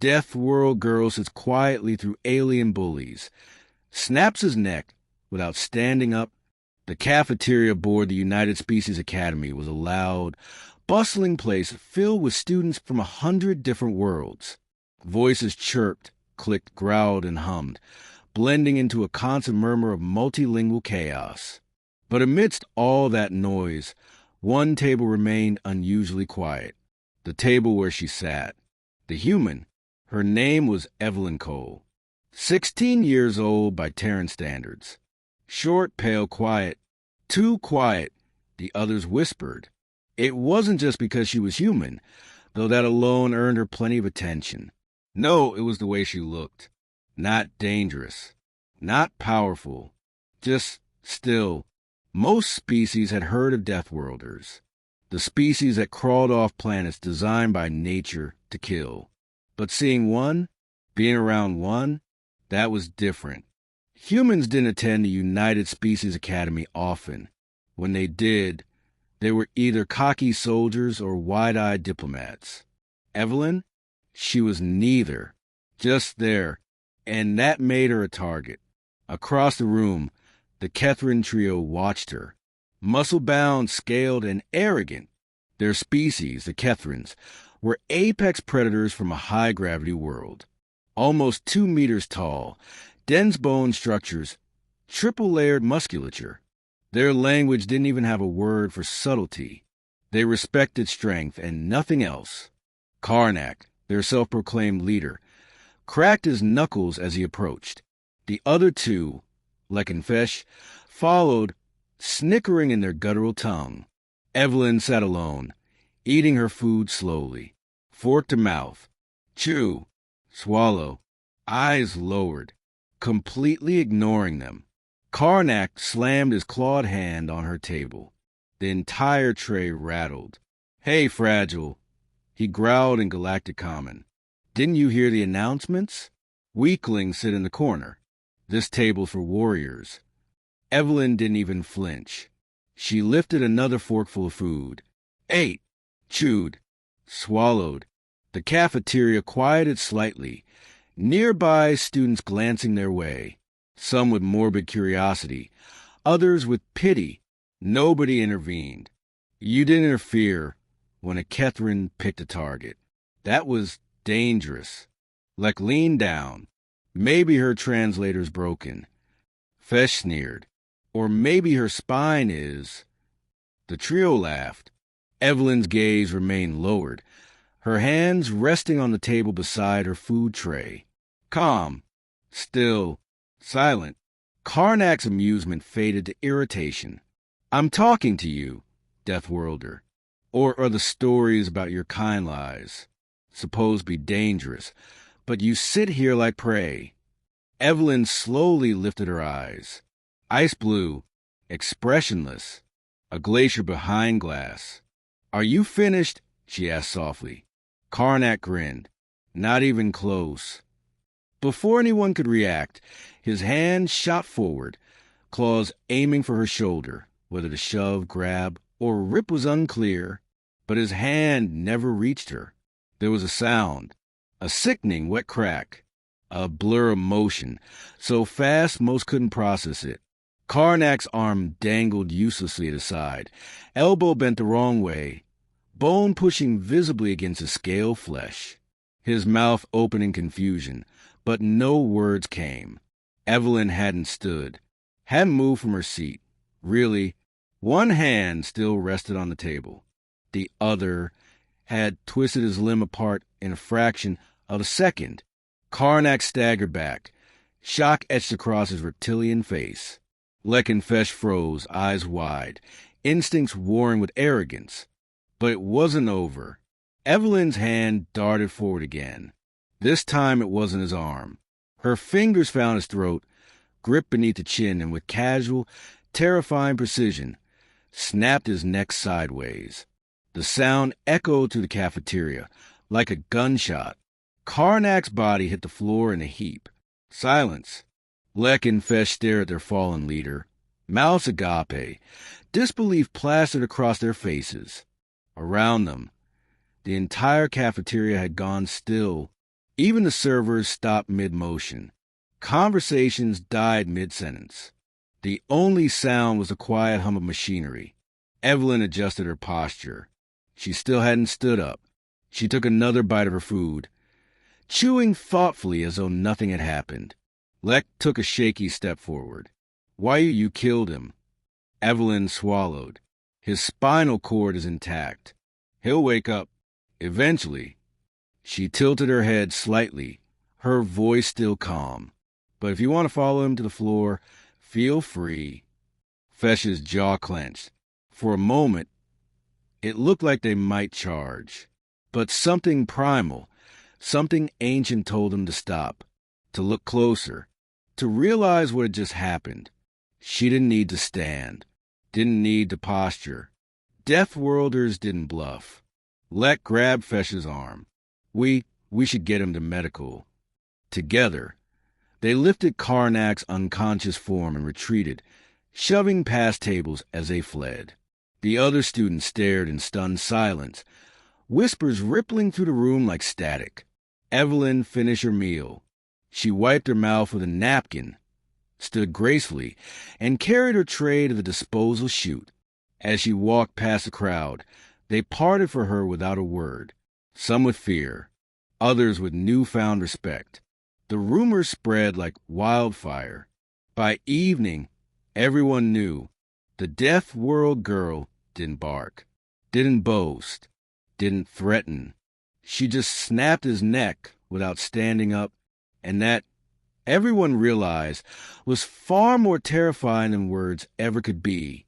Deathworld girl sits quietly through alien bullies, snaps his neck without standing up. The cafeteria aboard the United Species Academy was a loud, bustling place filled with students from 100 different worlds. Voices chirped, clicked, growled, and hummed, blending into a constant murmur of multilingual chaos. But amidst all that noise, one table remained unusually quiet. The table where she sat. The human. Her name was Evelyn Cole. 16 years old by Terran standards. Short, pale, quiet. Too quiet, the others whispered. It wasn't just because she was human, though that alone earned her plenty of attention. No, it was the way she looked. Not dangerous. Not powerful. Just still. Most species had heard of Deathworlders. The species that crawled off planets designed by nature to kill. But seeing one, being around one, that was different. Humans didn't attend the United Species Academy often. When they did, they were either cocky soldiers or wide-eyed diplomats. Evelyn? She was neither. Just there, and that made her a target. Across the room, the Kethran trio watched her. Muscle-bound, scaled, and arrogant. Their species, the Kethrans, were apex predators from a high-gravity world. Almost 2 meters tall, dense bone structures, triple-layered musculature. Their language didn't even have a word for subtlety. They respected strength and nothing else. Karnak, their self-proclaimed leader, cracked his knuckles as he approached. The other two, Lek and Fesh, followed, snickering in their guttural tongue. Evelyn sat alone, eating her food slowly, fork to mouth. Chew, swallow, eyes lowered, completely ignoring them. Karnak slammed his clawed hand on her table. The entire tray rattled. "Hey, Fragile," he growled in Galactic Common. "Didn't you hear the announcements? Weaklings sit in the corner. This table's for warriors." Evelyn didn't even flinch. She lifted another forkful of food. Ate, chewed, swallowed. The cafeteria quieted slightly, nearby students glancing their way, some with morbid curiosity, others with pity. Nobody intervened. You didn't interfere when a Kethran picked a target. That was dangerous. Lek leaned down. Maybe her translator's broken. Fesh sneered. Or maybe her spine is. The trio laughed. Evelyn's gaze remained lowered, her hands resting on the table beside her food tray. Calm, still, silent. Karnak's amusement faded to irritation. "I'm talking to you, Deathworlder. Or are the stories about your kind lies supposed to be dangerous, but you sit here like prey?" Evelyn slowly lifted her eyes. Ice blue, expressionless, a glacier behind glass. "Are you finished?" she asked softly. Karnak grinned. Not even close. Before anyone could react, his hand shot forward, claws aiming for her shoulder. Whether to shove, grab, or rip was unclear, but his hand never reached her. There was a sound, a sickening wet crack, a blur of motion, so fast most couldn't process it. Karnak's arm dangled uselessly at his side, elbow bent the wrong way, bone pushing visibly against his scale flesh. His mouth open in confusion, but no words came. Evelyn hadn't stood, hadn't moved from her seat. Really, one hand still rested on the table. The other had twisted his limb apart in a fraction of a second. Karnak staggered back, shock etched across his reptilian face. Lek and Fesh froze, eyes wide, instincts warring with arrogance. But it wasn't over. Evelyn's hand darted forward again. This time it wasn't his arm. Her fingers found his throat, gripped beneath the chin, and with casual, terrifying precision, snapped his neck sideways. The sound echoed through the cafeteria, like a gunshot. Karnak's body hit the floor in a heap. Silence. Lek and Fesh stared at their fallen leader, mouths agape, disbelief plastered across their faces. Around them, the entire cafeteria had gone still. Even the servers stopped mid-motion. Conversations died mid-sentence. The only sound was the quiet hum of machinery. Evelyn adjusted her posture. She still hadn't stood up. She took another bite of her food, chewing thoughtfully as though nothing had happened. Lek took a shaky step forward. "Why you killed him?" Evelyn swallowed. "His spinal cord is intact. He'll wake up. Eventually." She tilted her head slightly, her voice still calm. "But if you want to follow him to the floor, feel free." Fesh's jaw clenched. For a moment, it looked like they might charge. But something primal, something ancient told him to stop, to look closer, to realize what had just happened. She didn't need to stand, didn't need to posture. Deathworlders didn't bluff. Lek grabbed Fesh's arm. We should get him to medical." Together, they lifted Karnak's unconscious form and retreated, shoving past tables as they fled. The other students stared in stunned silence, whispers rippling through the room like static. Evelyn finished her meal. She wiped her mouth with a napkin, stood gracefully, and carried her tray to the disposal chute. As she walked past the crowd, they parted for her without a word, some with fear, others with newfound respect. The rumors spread like wildfire. By evening, everyone knew the Deathworld girl didn't bark, didn't boast, didn't threaten. She just snapped his neck without standing up, and that, everyone realized, was far more terrifying than words ever could be.